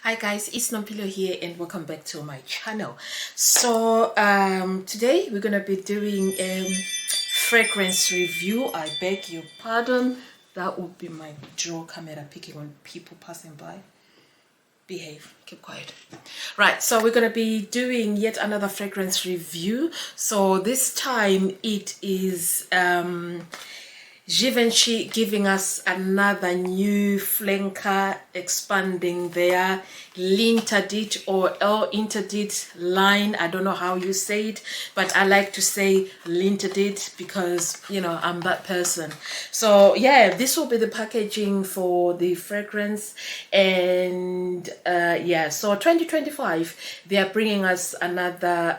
Hi guys, it's Nompilo here and welcome back to my channel. So today we're gonna be doing a fragrance review. I beg your pardon, that would be my draw camera picking on people passing by. Behave, keep quiet. Right, so we're gonna be doing yet another fragrance review. So this time it is Givenchy giving us another new flanker, expanding their Linterdit or El Interdit line. I don't know how you say it, but I like to say Linterdit because, you know, I'm that person. So yeah, this will be the packaging for the fragrance. And yeah, so 2025, they are bringing us another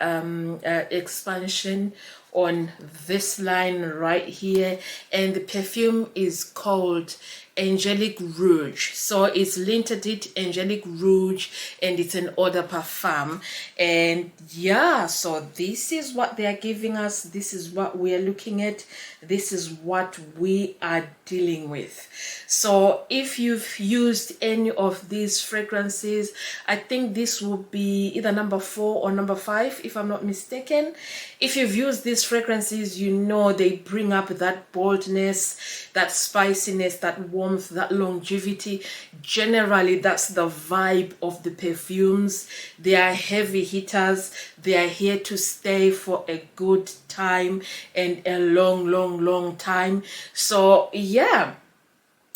expansion on this line right here, and the perfume is called Angelique Rouge. So it's Linterdit Angelique Rouge and it's an eau de parfum. And yeah, so this is what they are giving us, this is what we are looking at, this is what we are dealing with. So if you've used any of these fragrances, I think this will be either number 4 or number 5 if I'm not mistaken. If you've used these fragrances, you know they bring up that boldness, that spiciness, that warmth, that longevity. Generally, that's the vibe of the perfumes. They are heavy hitters. They are here to stay for a good time and a long time. So yeah,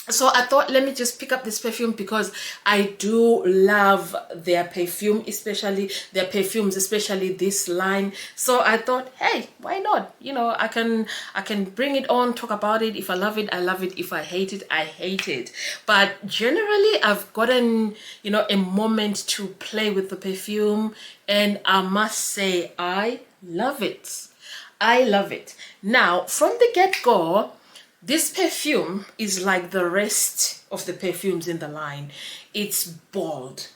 so I thought, let me just pick up this perfume because I do love their perfume, especially their perfumes, especially this line. So I thought, hey, why not? You know, I can bring it on, talk about it. If I love it, I love it. If I hate it, I hate it. But generally, I've gotten, you know, a moment to play with the perfume, and I must say, I love it. I love it. Now, from the get-go, this perfume is like the rest of the perfumes in the line. It's bold.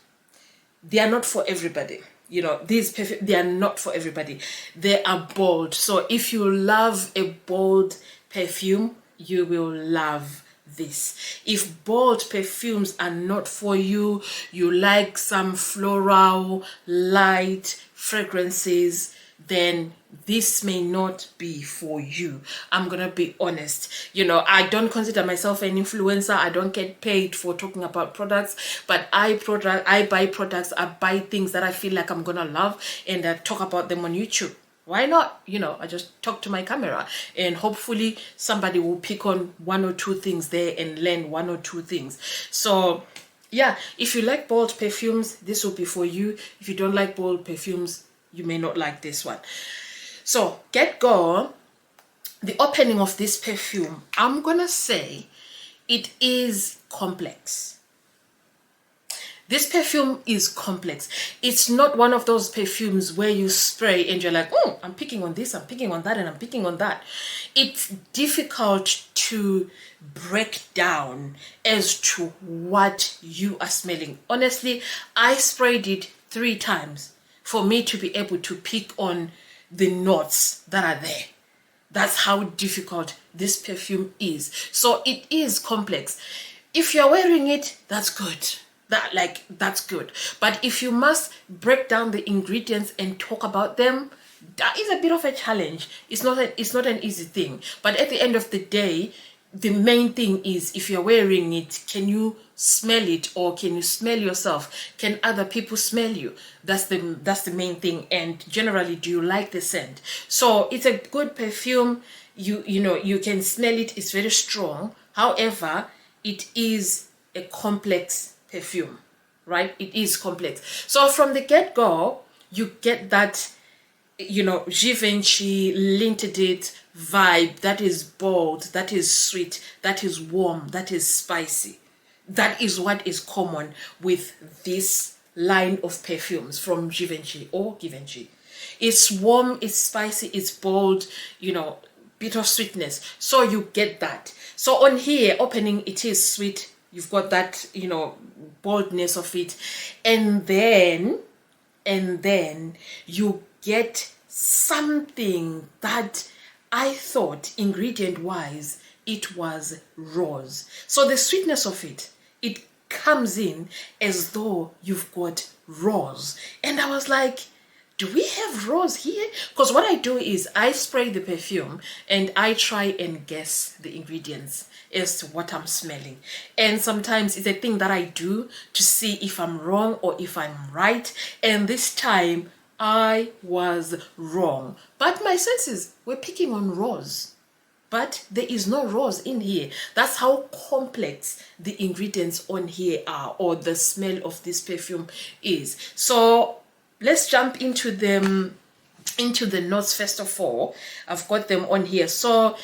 They are not for everybody. You know, these perfumes, they are not for everybody. They are bold. So if you love a bold perfume, you will love this. If bold perfumes are not for you, you like some floral, light fragrances, then this may not be for you. I'm gonna be honest. You know, I don't consider myself an influencer. I don't get paid for talking about products, but I buy products, I buy things that I feel like I'm gonna love, and I talk about them on YouTube. Why not? You know, I just talk to my camera and hopefully somebody will pick on 1 or 2 things there and learn 1 or 2 things. So yeah, if you like bold perfumes, this will be for you. If you don't like bold perfumes, you may not like this one. So get go, the opening of this perfume, I'm gonna say it is complex. This perfume is complex. It's not one of those perfumes where you spray and you're like, oh, I'm picking on this, I'm picking on that, and I'm picking on that. It's difficult to break down as to what you are smelling. Honestly, I sprayed it 3 times for me to be able to pick on the notes that are there. That's how difficult this perfume is. So it is complex. If you're wearing it, that's good. That's good. But if you must break down the ingredients and talk about them, that is a bit of a challenge. It's not an easy thing. But at the end of the day, the main thing is, if you're wearing it, can you smell it, or can you smell yourself? Can other people smell you? That's the main thing. And generally, do you like the scent? So it's a good perfume. You know, you can smell it. It's very strong. However, it is a complex perfume, right? It is complex. So from the get-go, you get that, you know, Givenchy Linterdit vibe that is bold, that is sweet, that is warm, that is spicy. That is what is common with this line of perfumes from Givenchy or Givenchy. It's warm, it's spicy, it's bold, you know, bit of sweetness. So you get that. So on here, opening, it is sweet. You've got that, you know, boldness of it. And then you get something that I thought, ingredient wise, it was rose. So the sweetness of it comes in as though you've got rose. And I was like, do we have rose here? Because what I do is I spray the perfume and I try and guess the ingredients as to what I'm smelling. And sometimes it's a thing that I do to see if I'm wrong or if I'm right. And this time I was wrong. But my senses were picking on rose. But there is no rose in here. That's how complex the ingredients on here are, or the smell of this perfume is. So let's jump into the notes first of all. I've got them on here. So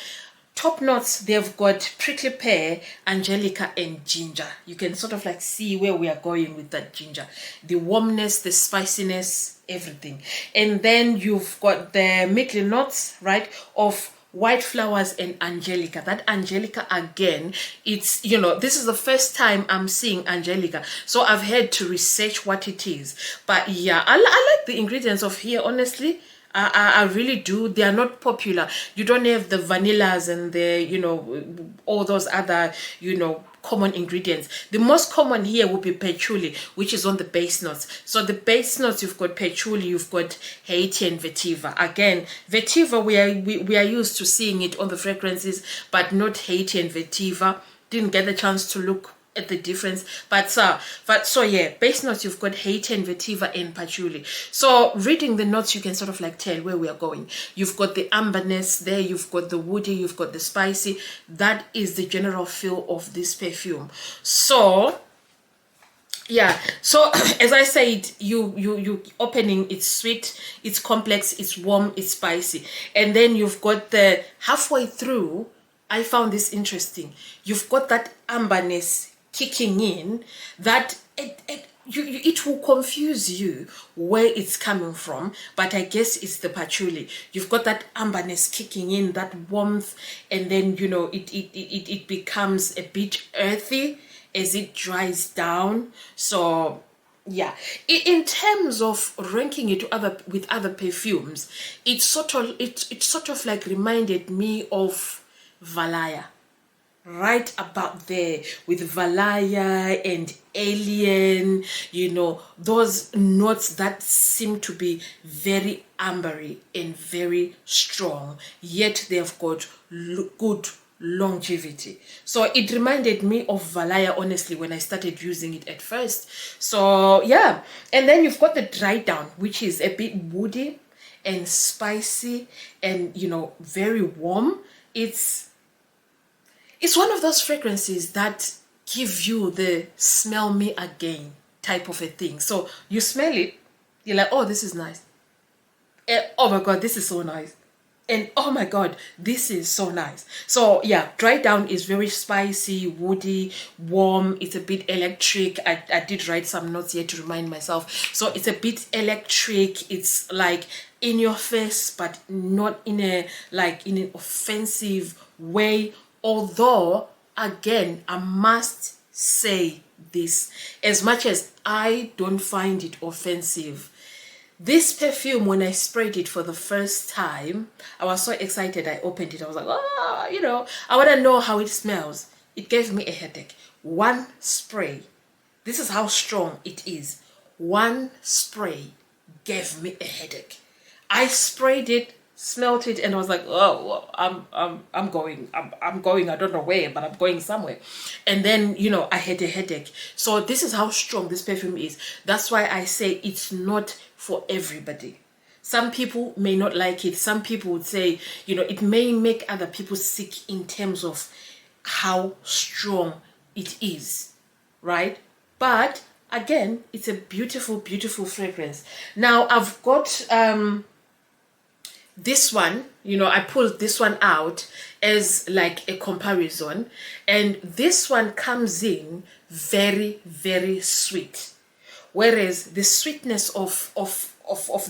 top notes, they've got prickly pear, angelica, and ginger. You can sort of like see where we are going with that ginger. The warmness, the spiciness, everything. And then you've got the middle notes, right, of white flowers and angelica. That angelica again, it's, you know, this is the first time I'm seeing angelica, so I've had to research what it is. But yeah, I like the ingredients of here, honestly. I really do. They are not popular. You don't have the vanillas and the, you know, all those other, you know, common ingredients. The most common here would be patchouli, which is on the base notes. So the base notes, you've got patchouli, you've got Haiti and vetiver. Again, vetiver, we are used to seeing it on the fragrances, but not Haiti and vetiver. Didn't get the chance to look at the difference, but so yeah, base notes, you've got Haiti and vetiver and patchouli. So reading the notes, you can sort of like tell where we are going. You've got the amberness there, you've got the woody, you've got the spicy. That is the general feel of this perfume. So yeah, so as I said, you opening, it's sweet, it's complex, it's warm, it's spicy. And then you've got the halfway through, I found this interesting, you've got that amberness kicking in, that it will confuse you where it's coming from, but I guess it's the patchouli. You've got that amberness kicking in, that warmth, and then, you know, it becomes a bit earthy as it dries down. So yeah, in terms of ranking it with other perfumes, it sort of like reminded me of Valaya, right about there with Valaya and Alien, you know, those notes that seem to be very ambery and very strong, yet they've got good longevity. So it reminded me of Valaya, honestly, when I started using it at first. So yeah, and then you've got the dry down, which is a bit woody and spicy and, you know, very warm. It's one of those fragrances that give you the smell me again type of a thing. So you smell it, you're like, oh, this is nice. And, oh my God, this is so nice. And oh my God, this is so nice. So yeah, dry down is very spicy, woody, warm. It's a bit electric. I did write some notes here to remind myself. So it's a bit electric. It's like in your face, but not in an offensive way. Although, again, I must say this, as much as I don't find it offensive, this perfume, when I sprayed it for the first time, I was so excited. I opened it. I was like, oh, you know, I want to know how it smells. It gave me a headache. One spray. This is how strong it is. One spray gave me a headache. I sprayed it, smelled it, and I was like, oh, I'm going. I don't know where, but I'm going somewhere. And then, you know, I had a headache. So this is how strong this perfume is. That's why I say it's not for everybody. Some people may not like it. Some people would say, you know, it may make other people sick in terms of how strong it is, right? But again, it's a beautiful, beautiful fragrance. Now I've got this one, you know, I pulled this one out as like a comparison, and this one comes in very, very sweet, whereas the sweetness of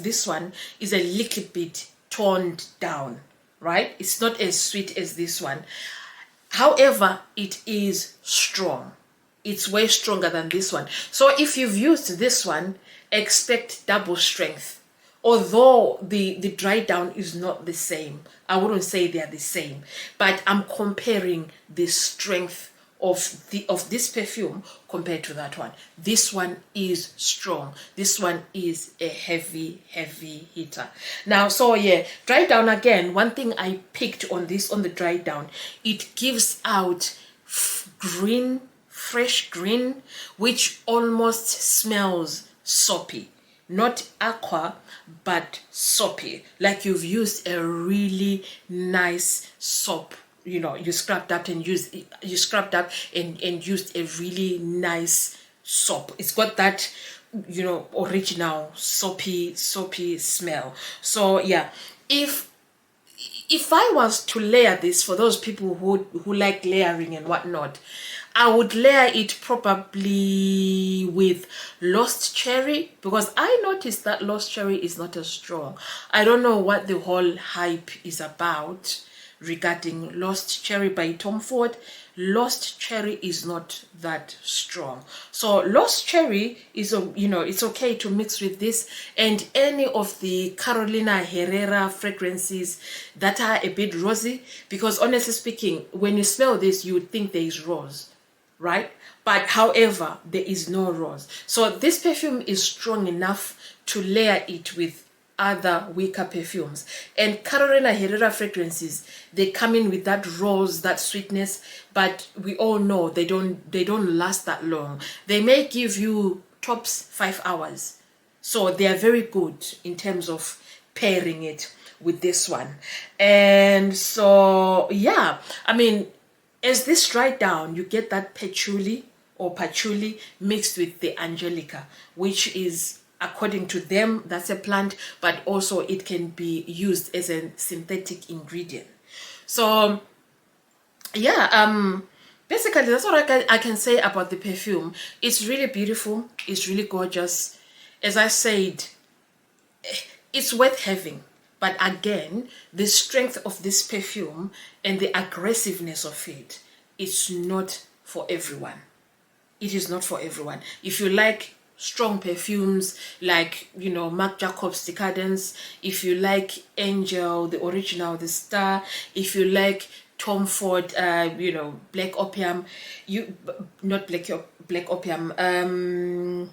this one is a little bit toned down, right? It's not as sweet as this one. However, it is strong. It's way stronger than this one. So if you've used this one, expect double strength. Although the dry down is not the same, I wouldn't say they are the same, but I'm comparing the strength of this perfume compared to that one. This one is strong. This one is a heavy hitter. Now, so yeah, dry down again. One thing I picked on this, on the dry down, it gives out green, fresh green, which almost smells soapy. Not aqua, but soapy, like you've used a really nice soap. You know, you scrubbed up and used a really nice soap. It's got that, you know, original soapy smell. So yeah, if I was to layer this, for those people who like layering and whatnot, I would layer it probably with Lost Cherry, because I noticed that Lost Cherry is not as strong. I don't know what the whole hype is about regarding Lost Cherry by Tom Ford. Lost Cherry is not that strong. So Lost Cherry is, you know, it's okay to mix with this and any of the Carolina Herrera fragrances that are a bit rosy, because honestly speaking, when you smell this, you would think there is rose, right? But however, there is no rose. So this perfume is strong enough to layer it with other weaker perfumes. And Carolina Herrera fragrances, they come in with that rose, that sweetness, but we all know they don't last that long. They may give you tops 5 hours. So they are very good in terms of pairing it with this one. And so yeah, I mean, as this dried down, you get that patchouli mixed with the Angelica, which is, according to them, that's a plant, but also it can be used as a synthetic ingredient. So yeah, basically that's what I can say about the perfume. It's really beautiful. It's really gorgeous. As I said, it's worth having. But again, the strength of this perfume and the aggressiveness of it, it's not for everyone. It is not for everyone. If you like strong perfumes like, you know, Marc Jacobs Decadence, if you like Angel, the original, the Star, if you like Tom Ford, you know, Black Opium, not Black Opium,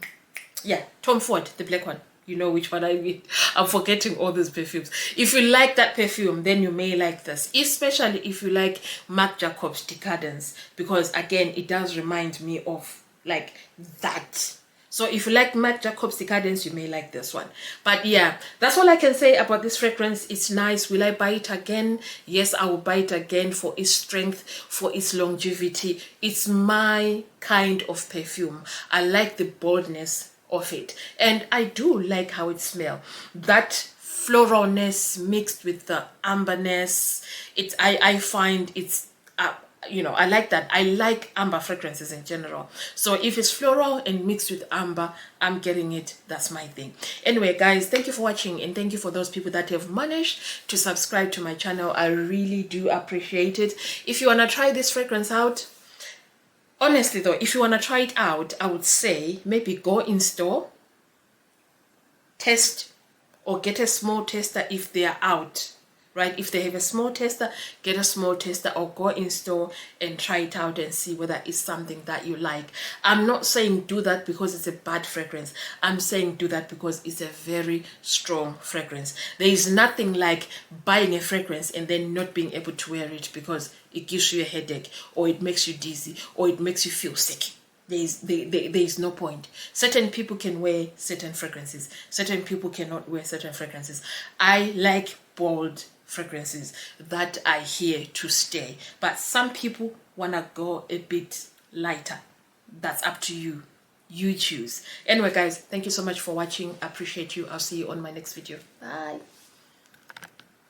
yeah, Tom Ford, the black one. You know which one I mean. I'm forgetting all these perfumes. If you like that perfume, then you may like this. Especially if you like Marc Jacobs Decadence. Because again, it does remind me of like that. So if you like Marc Jacobs Decadence, you may like this one. But yeah, that's all I can say about this fragrance. It's nice. Will I buy it again? Yes, I will buy it again for its strength, for its longevity. It's my kind of perfume. I like the boldness of it, and I do like how it smells. That floralness mixed with the amberness, I find it's you know, I like that. I like amber fragrances in general. So if it's floral and mixed with amber, I'm getting it. That's my thing. Anyway, guys, thank you for watching, and thank you for those people that have managed to subscribe to my channel. I really do appreciate it. If you want to try this fragrance out, honestly though, if you want to try it out, I would say maybe go in store, test, or get a small tester if they are out, right? If they have a small tester, get a small tester, or go in store and try it out and see whether it's something that you like. I'm not saying do that because it's a bad fragrance. I'm saying do that because it's a very strong fragrance. There is nothing like buying a fragrance and then not being able to wear it because it gives you a headache, or it makes you dizzy, or it makes you feel sick. There is no point. Certain people can wear certain fragrances. Certain people cannot wear certain fragrances. I like bold fragrances that are here to stay. But some people want to go a bit lighter. That's up to you. You choose. Anyway, guys, thank you so much for watching. I appreciate you. I'll see you on my next video. Bye.